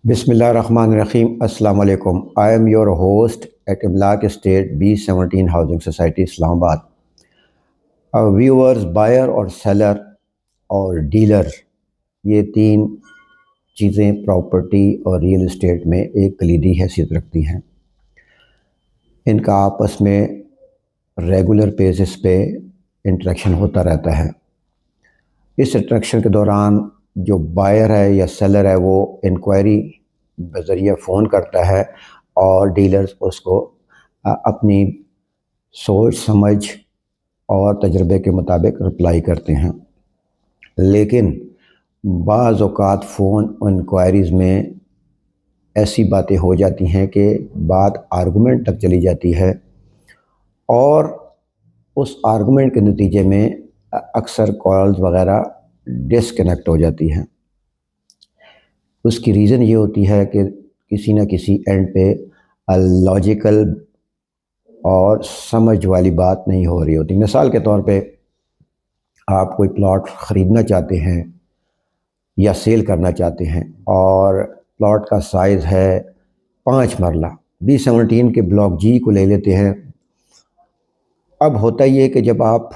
بسم اللہ الرحمن الرحیم. السلام علیکم. I am your host at Amlaak estate B17 housing society Islamabad. Viewers, buyer اور سیلر اور ڈیلر، یہ تین چیزیں پراپرٹی اور ریئل اسٹیٹ میں ایک کلیدی حیثیت رکھتی ہیں. ان کا آپس میں ریگولر بیسس پہ انٹریکشن ہوتا رہتا ہے. اس انٹریکشن کے دوران جو بائر ہے یا سیلر ہے وہ انکوائری بذریعہ فون کرتا ہے اور ڈیلرز اس کو اپنی سوچ سمجھ اور تجربے کے مطابق رپلائی کرتے ہیں. لیکن بعض اوقات فون انکوائریز میں ایسی باتیں ہو جاتی ہیں کہ بات آرگومنٹ تک چلی جاتی ہے اور اس آرگومنٹ کے نتیجے میں اکثر کالز وغیرہ ڈسکنیکٹ ہو جاتی ہیں. اس کی ریزن یہ ہوتی ہے کہ کسی نہ کسی اینڈ پہ لاجیکل اور سمجھ والی بات نہیں ہو رہی ہوتی. مثال کے طور پہ آپ کوئی پلاٹ خریدنا چاہتے ہیں یا سیل کرنا چاہتے ہیں اور پلاٹ کا سائز ہے 5 مرلہ. B17 کے بلاک جی کو لے لیتے ہیں. اب ہوتا یہ کہ جب آپ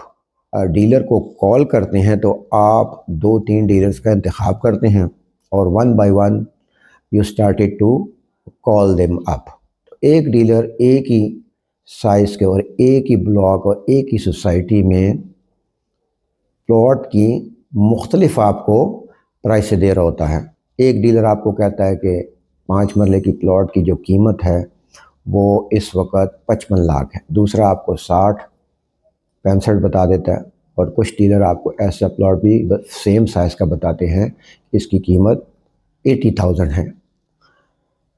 ڈیلر کو کال کرتے ہیں تو آپ 2-3 ڈیلرز کا انتخاب کرتے ہیں اور one by one you started to call them up. ایک ڈیلر ایک ہی سائز کے اور ایک ہی بلاک اور ایک ہی سوسائٹی میں پلاٹ کی مختلف آپ کو پرائس دے رہا ہوتا ہے. ایک ڈیلر آپ کو کہتا ہے کہ 5 مرلے کی پلاٹ کی جو قیمت ہے وہ اس وقت 55 لاکھ ہے. دوسرا آپ کو 60-65 بتا دیتا ہے اور کچھ ڈیلر آپ کو ایسا پلاٹ بھی سیم سائز کا بتاتے ہیں اس کی قیمت 80,000 ہے.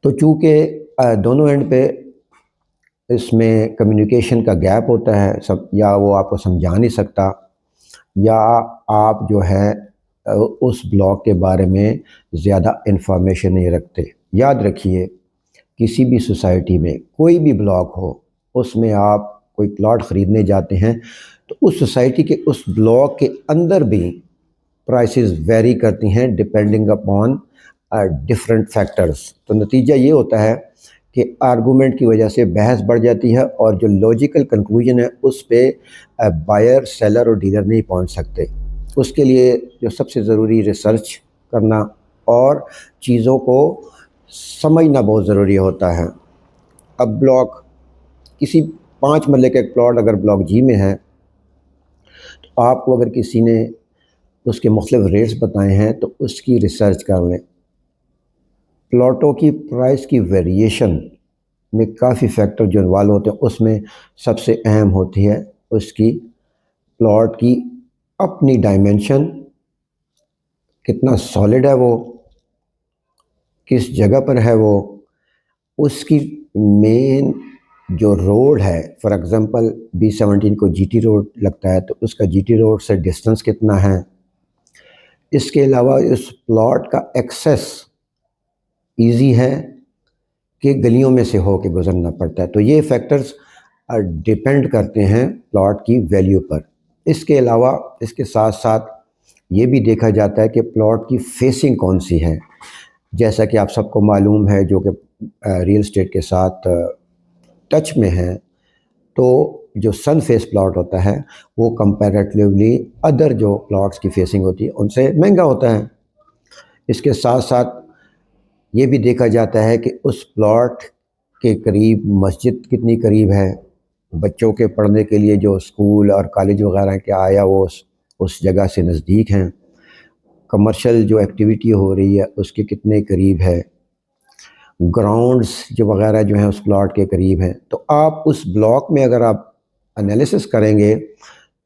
تو چونکہ دونوں اینڈ پہ اس میں کمیونیکیشن کا گیپ ہوتا ہے، یا وہ آپ کو سمجھا نہیں سکتا یا آپ جو ہے اس بلاک کے بارے میں زیادہ انفارمیشن نہیں رکھتے. یاد رکھیے، کسی بھی سوسائٹی میں کوئی بھی بلاک ہو، اس میں آپ کوئی پلاٹ خریدنے جاتے ہیں تو اس سوسائٹی کے اس بلاک کے اندر بھی پرائسز ویری کرتی ہیں ڈپینڈنگ اپون ڈفرینٹ فیکٹرز. تو نتیجہ یہ ہوتا ہے کہ آرگومنٹ کی وجہ سے بحث بڑھ جاتی ہے اور جو لاجیکل کنکلوژن ہے اس پہ بائر سیلر اور ڈیلر نہیں پہنچ سکتے. اس کے لیے جو سب سے ضروری ریسرچ کرنا اور چیزوں کو سمجھنا بہت ضروری ہوتا ہے. اب بلاک کسی 5 مرلے کا ایک پلاٹ اگر بلاک جی میں ہے تو آپ کو اگر کسی نے اس کے مختلف ریٹس بتائے ہیں تو اس کی ریسرچ کر لیں. پلاٹوں کی پرائس کی ویریشن میں کافی فیکٹر جو انوالو ہوتے ہیں، اس میں سب سے اہم ہوتی ہے اس کی پلاٹ کی اپنی ڈائمینشن، کتنا سالڈ ہے وہ، کس جگہ پر ہے وہ، اس کی مین جو روڈ ہے. فار ایگزامپل B17 کو جی ٹی روڈ لگتا ہے تو اس کا جی ٹی روڈ سے ڈسٹنس کتنا ہے. اس کے علاوہ اس پلاٹ کا ایکسیس ایزی ہے کہ گلیوں میں سے ہو کے گزرنا پڑتا ہے. تو یہ فیکٹرز ڈیپینڈ کرتے ہیں پلاٹ کی ویلیو پر. اس کے علاوہ اس کے ساتھ ساتھ یہ بھی دیکھا جاتا ہے کہ پلاٹ کی فیسنگ کون سی ہے. جیسا کہ آپ سب کو معلوم ہے جو کہ ریئل اسٹیٹ کے ساتھ ٹچ میں ہے، تو جو سن فیس پلاٹ ہوتا ہے وہ کمپیریٹیولی ادر جو پلاٹس کی فیسنگ ہوتی ہے ان سے مہنگا ہوتا ہے. اس کے ساتھ ساتھ یہ بھی دیکھا جاتا ہے کہ اس پلاٹ کے قریب مسجد کتنی قریب ہے، بچوں کے پڑھنے کے لیے جو اسکول اور کالج وغیرہ کے آیا وہ اس جگہ سے نزدیک ہیں، کمرشل جو ایکٹیویٹی ہو رہی ہے اس کے کتنے قریب ہے، گراؤنڈز جو وغیرہ جو ہیں اس پلاٹ کے قریب ہیں. تو آپ اس بلاک میں اگر آپ انالیسس کریں گے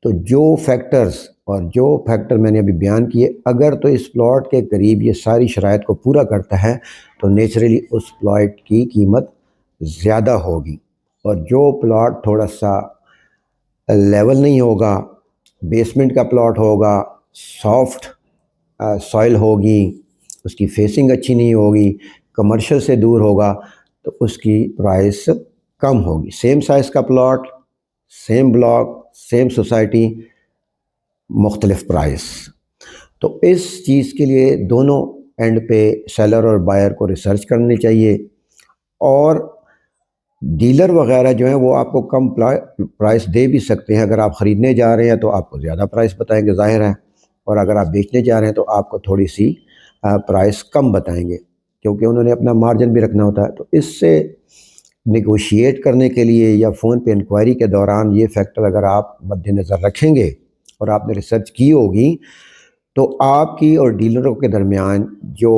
تو جو فیکٹرز اور جو فیکٹر میں نے ابھی بیان کیے اگر تو اس پلاٹ کے قریب یہ ساری شرائط کو پورا کرتا ہے تو نیچرلی اس پلاٹ کی قیمت زیادہ ہوگی. اور جو پلاٹ تھوڑا سا لیول نہیں ہوگا، بیسمنٹ کا پلاٹ ہوگا، سافٹ سوائل ہوگی، اس کی فیسنگ اچھی نہیں ہوگی، کمرشل سے دور ہوگا تو اس کی پرائس کم ہوگی. سیم سائز کا plot, same block, same society, مختلف پرائس. تو اس چیز کے لیے دونوں اینڈ پہ سیلر اور بائر کو ریسرچ کرنی چاہیے، اور ڈیلر وغیرہ جو ہیں وہ آپ کو کم پرائس دے بھی سکتے ہیں۔ اگر آپ خریدنے جا رہے ہیں تو آپ کو زیادہ پرائس بتائیں گے، ظاہر ہے، اور اگر آپ بیچنے جا رہے ہیں تو آپ کو تھوڑی سی پرائس کم بتائیں گے، کیونکہ انہوں نے اپنا مارجن بھی رکھنا ہوتا ہے۔ تو اس سے نیگوشیٹ کرنے کے لیے یا فون پہ انکوائری کے دوران یہ فیکٹر اگر آپ مد نظر رکھیں گے اور آپ نے ریسرچ کی ہوگی، تو آپ کی اور ڈیلروں کے درمیان جو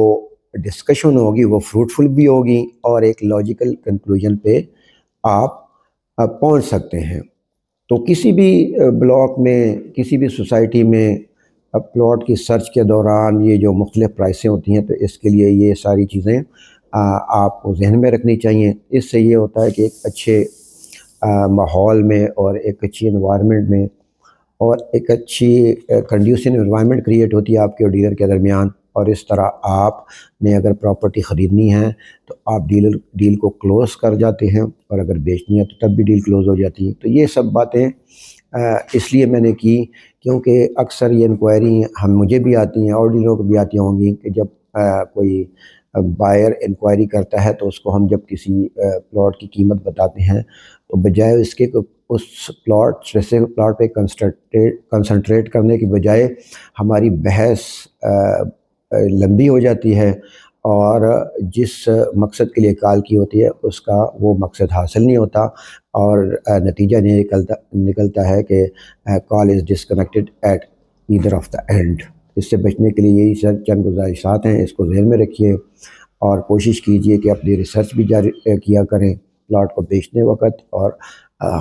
ڈسکشن ہوگی وہ فروٹفل بھی ہوگی، اور ایک لاجیکل کنکلوژن پہ آپ پہنچ سکتے ہیں۔ تو کسی بھی بلاک میں، کسی بھی سوسائٹی میں پلاٹ کی سرچ کے دوران یہ جو مختلف پرائسیں ہوتی ہیں، تو اس کے لیے یہ ساری چیزیں آپ کو ذہن میں رکھنی چاہیے۔ اس سے یہ ہوتا ہے کہ ایک اچھے ماحول میں اور ایک اچھی انوائرمنٹ میں اور ایک اچھی کنڈیوسن انوائرمنٹ کریٹ ہوتی ہے آپ کے اور ڈیلر کے درمیان، اور اس طرح آپ نے اگر پراپرٹی خریدنی ہے تو آپ ڈیل کو کلوز کر جاتے ہیں، اور اگر بیچنی ہے تو تب بھی ڈیل کلوز ہو جاتی ہے۔ تو یہ سب باتیں اس لیے میں نے کی کیونکہ اکثر یہ انکوائری مجھے بھی آتی ہیں اور ڈیلروں کو بھی آتی ہوں گی کہ جب کوئی بائر انکوائری کرتا ہے تو اس کو ہم جب کسی پلاٹ کی قیمت بتاتے ہیں تو بجائے اس کے اس پلاٹ پہ کنسنٹریٹ کرنے کی بجائے ہماری بحث لمبی ہو جاتی ہے، اور جس مقصد کے لیے کال کی ہوتی ہے اس کا وہ مقصد حاصل نہیں ہوتا، اور نتیجہ نکلتا ہے کہ call is disconnected at either of the end. اس سے بچنے کے لیے یہی چند گزارشات ہیں، اس کو ذہن میں رکھیے اور کوشش کیجئے کہ اپنی ریسرچ بھی جاری کیا کریں پلاٹ کو بیچنے وقت اور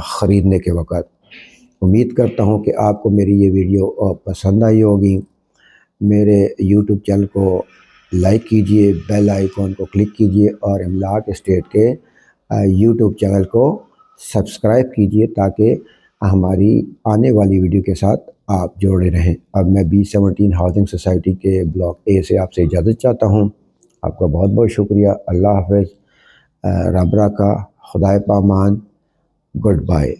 خریدنے کے وقت۔ امید کرتا ہوں کہ آپ کو میری یہ ویڈیو پسند آئی ہوگی۔ میرے یوٹیوب چینل کو لائک کیجئے، بیل آئیکن کو کلک کیجئے، اور املاک اسٹیٹ کے یوٹیوب چینل کو سبسکرائب کیجئے تاکہ ہماری آنے والی ویڈیو کے ساتھ آپ جوڑے رہیں۔ اب میں B17 ہاؤسنگ سوسائٹی کے بلاک اے سے آپ سے اجازت چاہتا ہوں۔ آپ کا بہت بہت شکریہ۔ اللہ حافظ، رب رکھا، خدائے پامان، گڈ بائے۔